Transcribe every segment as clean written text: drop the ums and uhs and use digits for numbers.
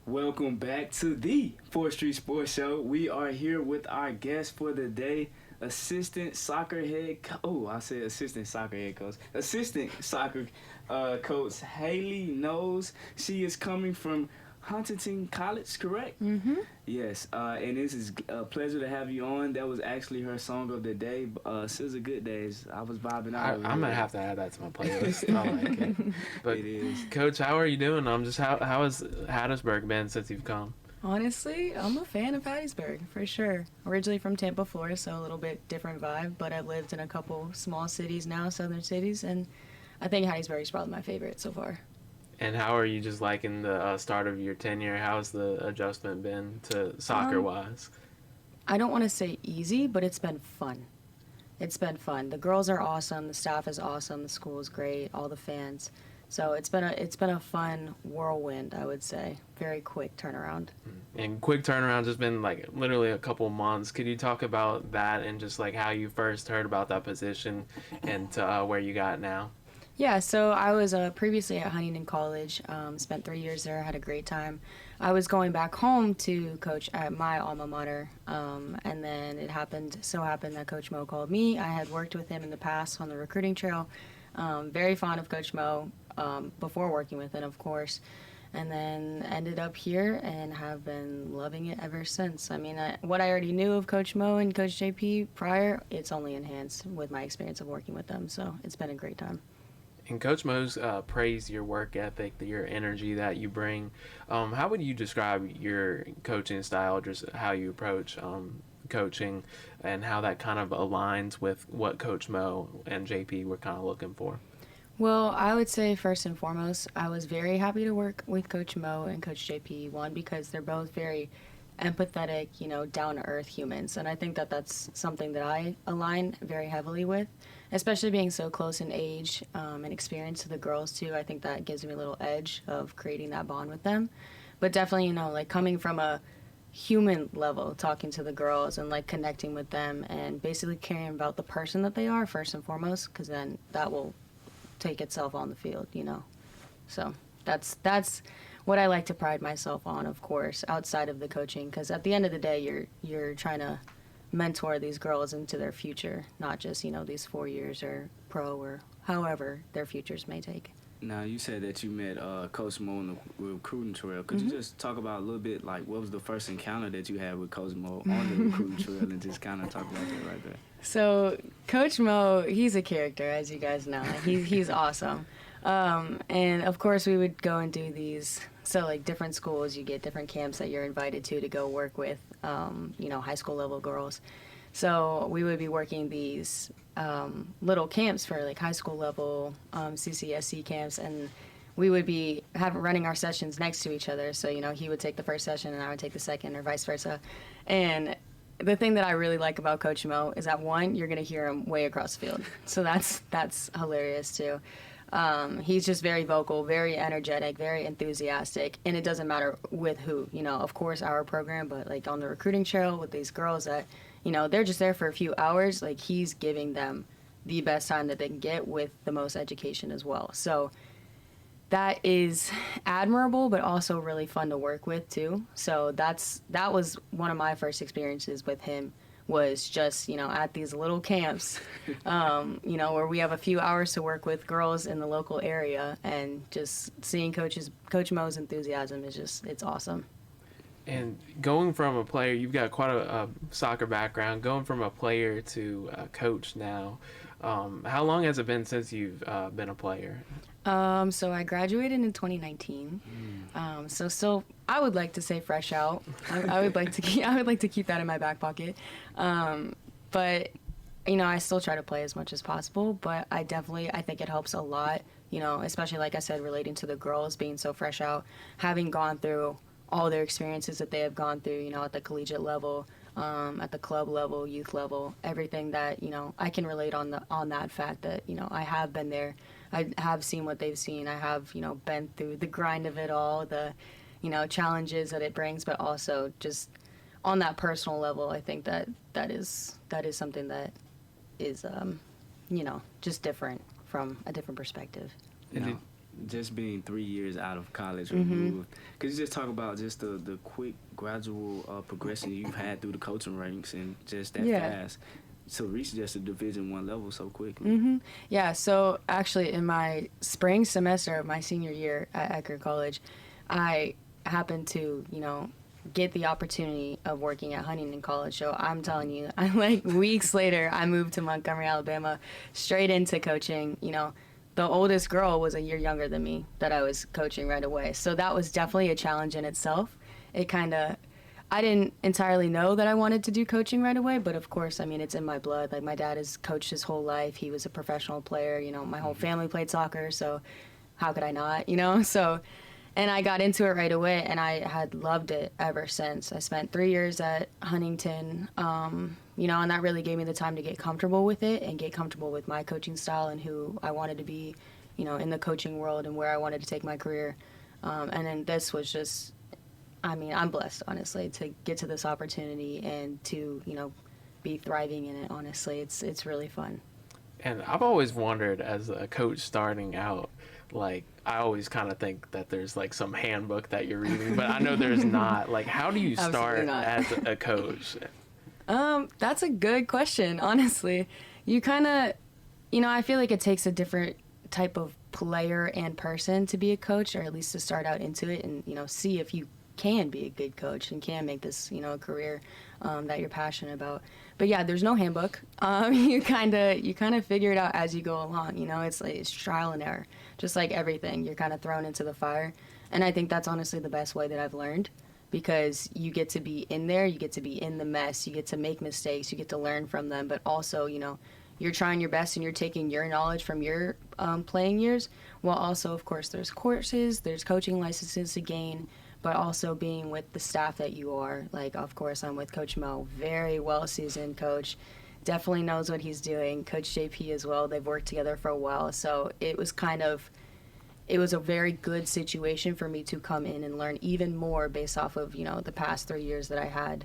Welcome back to the 4th Street Sports Show. We are here with our guest for the day, assistant soccer head assistant soccer head coach. Assistant soccer coach Haley Knowles. She is coming from Huntington College, correct? Mm-hmm. Yes, and this is a pleasure to have you on. That was actually her song of the day, SZA Good Days. I was vibing out. I'm gonna have to add that to my playlist. I like it. But It is. Coach, how are you doing? How has Hattiesburg been since you've come? Honestly, I'm a fan of Hattiesburg, for sure. Originally from Tampa, Florida, so a little bit different vibe, but I've lived in a couple small cities now, southern cities, and I think Hattiesburg is probably my favorite so far. And how are you just liking the start of your tenure? How's the adjustment been to soccer-wise? I don't want to say easy, but it's been fun. It's been fun. The girls are awesome. The staff is awesome. The school is great. All the fans. So it's been a fun whirlwind, I would say. Very quick turnaround. And quick turnaround has been like literally a couple months. Could you talk about that and just like how you first heard about that position and to where you got now? Yeah, so I was previously at Huntington College, spent 3 years there, had a great time. I was going back home to coach at my alma mater, and then it so happened that Coach Mo called me. I had worked with him in the past on the recruiting trail, very fond of Coach Mo before working with him, of course, and then ended up here and have been loving it ever since. I mean, what I already knew of Coach Mo and Coach JP prior, it's only enhanced with my experience of working with them, so it's been a great time. And Coach Mo's praised your work ethic, your energy that you bring. How would you describe your coaching style, just how you approach coaching, and how that kind of aligns with what Coach Mo and JP were kind of looking for? Well, I would say first and foremost, I was very happy to work with Coach Mo and Coach JP, one, because they're both very empathetic, down-to-earth humans. And I think that that's something that I align very heavily with, especially being so close in age and experience to the girls, too. I think that gives me a little edge of creating that bond with them. But definitely, like coming from a human level, talking to the girls and like connecting with them and basically caring about the person that they are first and foremost, because then that will take itself on the field, So that's what I like to pride myself on, of course, outside of the coaching, because at the end of the day, you're trying to mentor these girls into their future, not just, these 4 years or pro or however their futures may take. Now, you said that you met Coach Mo on the recruiting trail. Could you just talk about a little bit, like, what was the first encounter that you had with Coach Mo on the recruiting trail, and just kind of talk about that right there? So, Coach Mo, he's a character, as you guys know. He's awesome. And, of course, we would go and do these. So, like, different schools, you get different camps that you're invited to go work with, high school level girls. So we would be working these little camps for like high school level CCSC camps, and we would be running our sessions next to each other. So he would take the first session and I would take the second, or vice versa. And the thing that I really like about Coach Mo is that, one, you're gonna hear him way across the field, so that's hilarious too. He's just very vocal, very energetic, very enthusiastic, and it doesn't matter with who. Of course our program, but like on the recruiting trail with these girls that they're just there for a few hours, like he's giving them the best time that they can get with the most education as well. So that is admirable, but also really fun to work with too. So that was one of my first experiences with him, was just, at these little camps, where we have a few hours to work with girls in the local area, and just seeing Coach Mo's enthusiasm is it's awesome. And going from a player, you've got quite a soccer background, going from a player to a coach now, how long has it been since you've been a player? So I graduated in 2019. So still, I would like to say fresh out. I would like to keep that in my back pocket. But I still try to play as much as possible. But I think it helps a lot. Especially like I said, relating to the girls being so fresh out, having gone through all their experiences that they have gone through. At the collegiate level, at the club level, youth level, everything that I can relate on that fact that I have been there. I have seen what they've seen. I have, been through the grind of it all, the, challenges that it brings, but also just on that personal level, I think that is something that is, just different from a different perspective. just being 3 years out of college removed, could you just talk about just the quick, gradual progression you've had through the coaching ranks and just that fast to reach just a Division I level so quickly? Yeah, so actually in my spring semester of my senior year at Eckerd College, I happened to, get the opportunity of working at Huntington College. So I'm telling you, I like weeks later, I moved to Montgomery, Alabama, straight into coaching. The oldest girl was a year younger than me that I was coaching right away. So that was definitely a challenge in itself. I didn't entirely know that I wanted to do coaching right away, but of course, I mean, it's in my blood. Like, my dad has coached his whole life. He was a professional player. My whole family played soccer, so how could I not, So, and I got into it right away, and I had loved it ever since. I spent 3 years at Huntington, and that really gave me the time to get comfortable with it and get comfortable with my coaching style and who I wanted to be, in the coaching world and where I wanted to take my career. And then this was just, I'm blessed, honestly, to get to this opportunity and to, be thriving in it, honestly. It's really fun. And I've always wondered, as a coach starting out, like, I always kind of think that there's like some handbook that you're reading, but I know there's not. Like, how do you start as a coach? That's a good question, honestly. You kind of, I feel like it takes a different type of player and person to be a coach, or at least to start out into it and, see if you can be a good coach and can make this, a career that you're passionate about. But yeah, there's no handbook. You kind of figure it out as you go along. It's trial and error, just like everything. You're kind of thrown into the fire, and I think that's honestly the best way that I've learned, because you get to be in there, you get to be in the mess, you get to make mistakes, you get to learn from them, but also, you're trying your best and you're taking your knowledge from your playing years, while also, of course, there's courses, there's coaching licenses to gain, but also being with the staff that you are. Like, of course, I'm with Coach Mo, very well-seasoned coach, definitely knows what he's doing. Coach JP as well, they've worked together for a while, so it was a very good situation for me to come in and learn even more based off of, the past 3 years that I had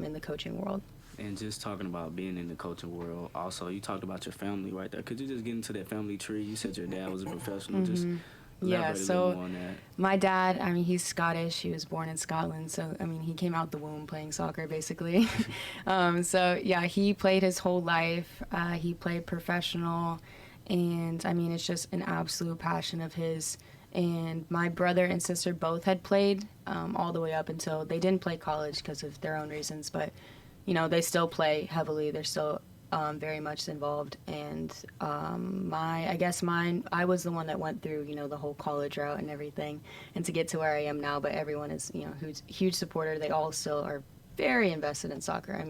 in the coaching world. And just talking about being in the coaching world, also, you talked about your family right there. Could you just get into that family tree? You said your dad was a professional. Just Yeah, so more on that. My dad, he's Scottish. He was born in Scotland, so, he came out the womb playing soccer, basically. So, yeah, he played his whole life. He played professional, and, it's just an absolute passion of his. And my brother and sister both had played all the way up until they didn't play college because of their own reasons, but, they still play heavily. They're still very much involved, and I was the one that went through, the whole college route and everything, and to get to where I am now, but everyone is, who's a huge supporter. They all still are very invested in soccer.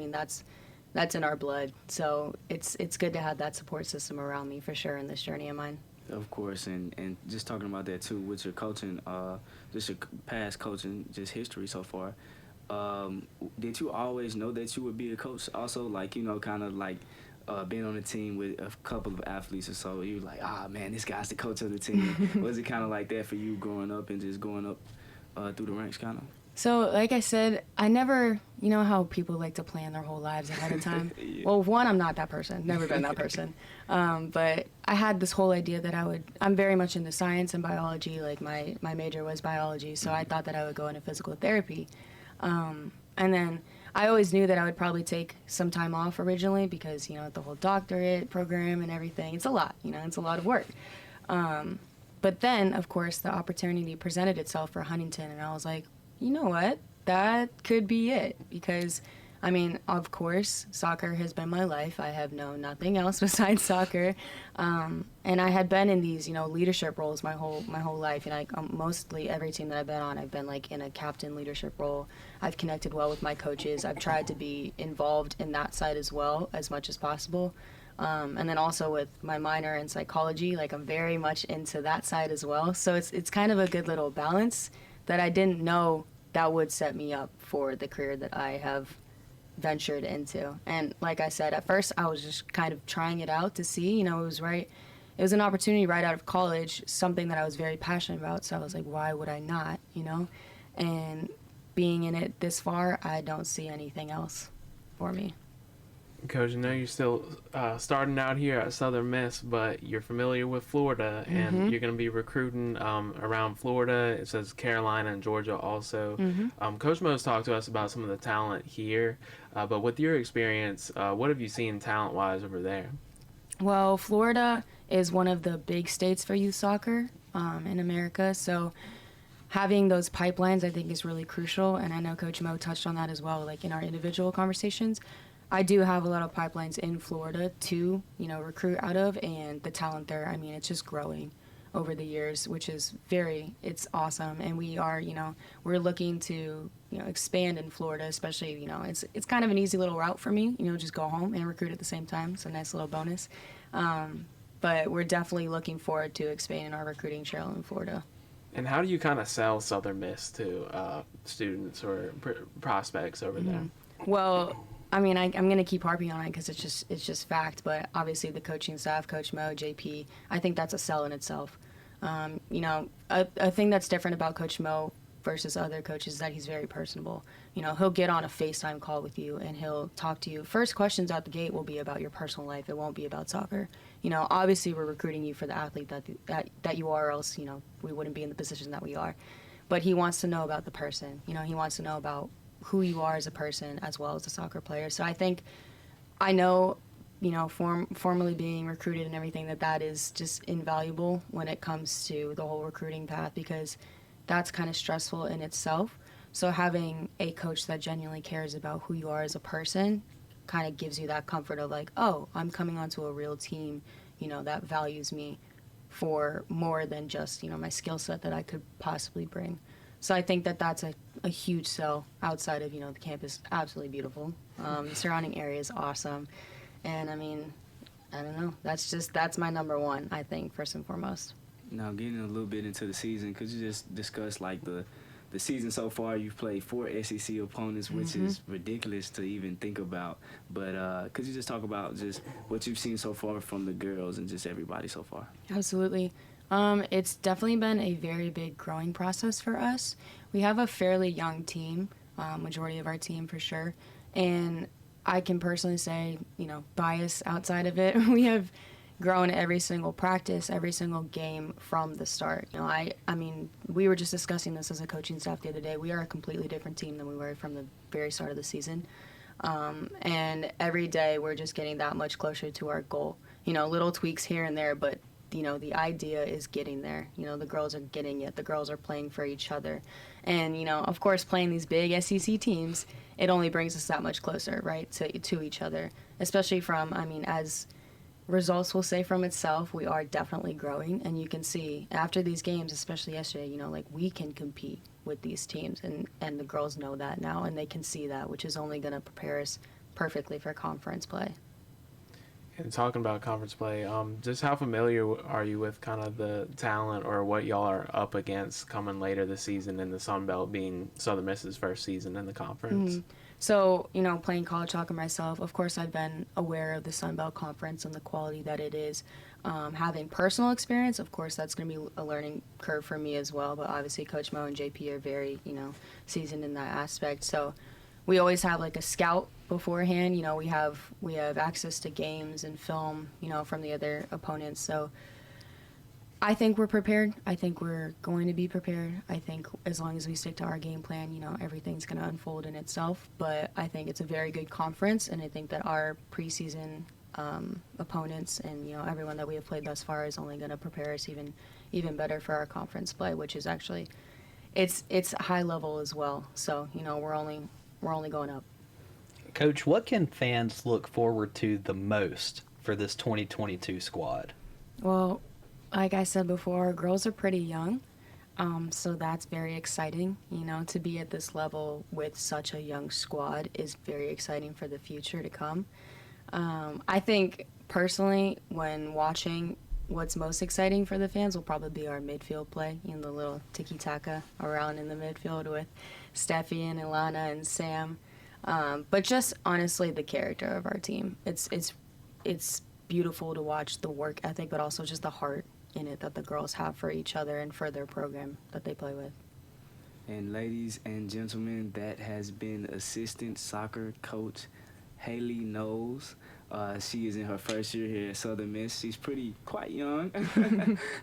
That's in our blood, so it's good to have that support system around me for sure in this journey of mine. Of course, and just talking about that too, with your coaching, just your past coaching, just history so far, did you always know that you would be a coach? Also, like, kind of like being on a team with a couple of athletes or so, you like, man, this guy's the coach of the team. Was it kind of like that for you growing up and just going up through the ranks, kind of? So, like I said, I never, how people like to plan their whole lives ahead of time. Yeah. Well, one, I'm not that person, never been that person. But I had this whole idea that I'm very much into science and biology. Like, my major was biology, so I thought that I would go into physical therapy. And then I always knew that I would probably take some time off originally because, the whole doctorate program and everything, it's a lot, it's a lot of work. But then, of course, the opportunity presented itself for Huntington, and I was like, you know what, that could be it, because, of course, soccer has been my life. I have known nothing else besides soccer, and I had been in these, leadership roles my whole life, and mostly every team that I've been on, I've been like in a captain leadership role. I've connected well with my coaches. I've tried to be involved in that side as well as much as possible. And then also with my minor in psychology, like, I'm very much into that side as well. So it's kind of a good little balance that I didn't know that would set me up for the career that I have ventured into. And like I said, at first I was just kind of trying it out to see, it was right. It was an opportunity right out of college, something that I was very passionate about. So I was like, why would I not, And being in it this far, I don't see anything else for me. Coach, I know you're still starting out here at Southern Miss, but you're familiar with Florida, and you're going to be recruiting around Florida. It says Carolina and Georgia also. Coach Mo's talked to us about some of the talent here, but with your experience, what have you seen talent-wise over there? Well, Florida is one of the big states for youth soccer in America, so having those pipelines I think is really crucial, and I know Coach Mo touched on that as well, like in our individual conversations. I do have a lot of pipelines in Florida to, recruit out of, and the talent there, I mean, it's just growing over the years, which is it's awesome. And we are, we're looking to, expand in Florida, especially, it's kind of an easy little route for me, just go home and recruit at the same time. It's a nice little bonus. But we're definitely looking forward to expanding our recruiting trail in Florida. And how do you kind of sell Southern Miss to students or prospects over there? Well, I mean, I'm going to keep harping on it because it's just fact. But obviously, the coaching staff, Coach Mo, JP, I think that's a sell in itself. A thing that's different about Coach Mo versus other coaches is that he's very personable. He'll get on a FaceTime call with you and he'll talk to you. First questions out the gate will be about your personal life. It won't be about soccer. Obviously, we're recruiting you for the athlete that you are, or else we wouldn't be in the position that we are. But he wants to know about the person. He wants to know about who you are as a person as well as a soccer player. So I think I know, formally being recruited and everything, that is just invaluable when it comes to the whole recruiting path, because that's kind of stressful in itself. So having a coach that genuinely cares about who you are as a person kind of gives you that comfort of like, oh, I'm coming onto a real team, that values me for more than just, my skill set that I could possibly bring. So I think that's a huge sell outside of, the campus. Absolutely beautiful. The surrounding area is awesome. And, I mean, I don't know. That's my number one, I think, first and foremost. Now, getting a little bit into the season, could you just discuss, like, the season so far? You've played 4 SEC opponents, which is ridiculous to even think about. But could you just talk about just what you've seen so far from the girls and just everybody so far? Absolutely. It's definitely been a very big growing process for us. We have a fairly young team, majority of our team for sure. And I can personally say, bias outside of it, we have grown every single practice, every single game from the start. I mean, we were just discussing this as a coaching staff the other day. We are a completely different team than we were from the very start of the season. And every day we're just getting that much closer to our goal. Little tweaks here and there, but the idea is getting there. The girls are getting it. The girls are playing for each other. And, of course, playing these big SEC teams, it only brings us that much closer, right, to each other. Especially from, as results will say from itself, we are definitely growing. And you can see after these games, especially yesterday, like we can compete with these teams. And the girls know that now, and they can see that, which is only going to prepare us perfectly for conference play. And talking about conference play, just how familiar are you with kind of the talent or what y'all are up against coming later this season in the Sun Belt, being Southern Miss's first season in the conference? So, playing college soccer myself, of course I've been aware of the Sun Belt Conference and the quality that it is. Having personal experience, of course, that's going to be a learning curve for me as well. But obviously Coach Mo and JP are very, seasoned in that aspect. So we always have like a scout beforehand. We have access to games and film, from the other opponents. So I think we're prepared. I think we're going to be prepared. I think as long as we stick to our game plan, everything's going to unfold in itself. But I think it's a very good conference, and I think that our preseason opponents and everyone that we have played thus far is only going to prepare us even better for our conference play, which is actually it's high level as well. So we're only going up. Coach, what can fans look forward to the most for this 2022 squad? Well, like I said before, our girls are pretty young, so that's very exciting. To be at this level with such a young squad is very exciting for the future to come. I think, personally, when watching, what's most exciting for the fans will probably be our midfield play, the little tiki-taka around in the midfield with Steffi and Ilana and Sam. But just honestly, the character of our team. It's beautiful to watch the work ethic, but also just the heart in it that the girls have for each other and for their program that they play with. And ladies and gentlemen, that has been assistant soccer coach Haley Knowles. She is in her first year here at Southern Miss. She's quite young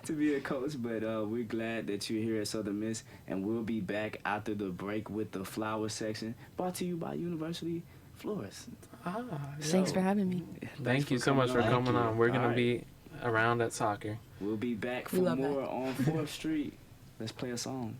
to be a coach, but we're glad that you're here at Southern Miss, and we'll be back after the break with the flower section, brought to you by University Florist. Thanks for having me. Thank you so much for coming on. We're going to be around at soccer. We'll be back for We love more on 4th Street. Let's play a song.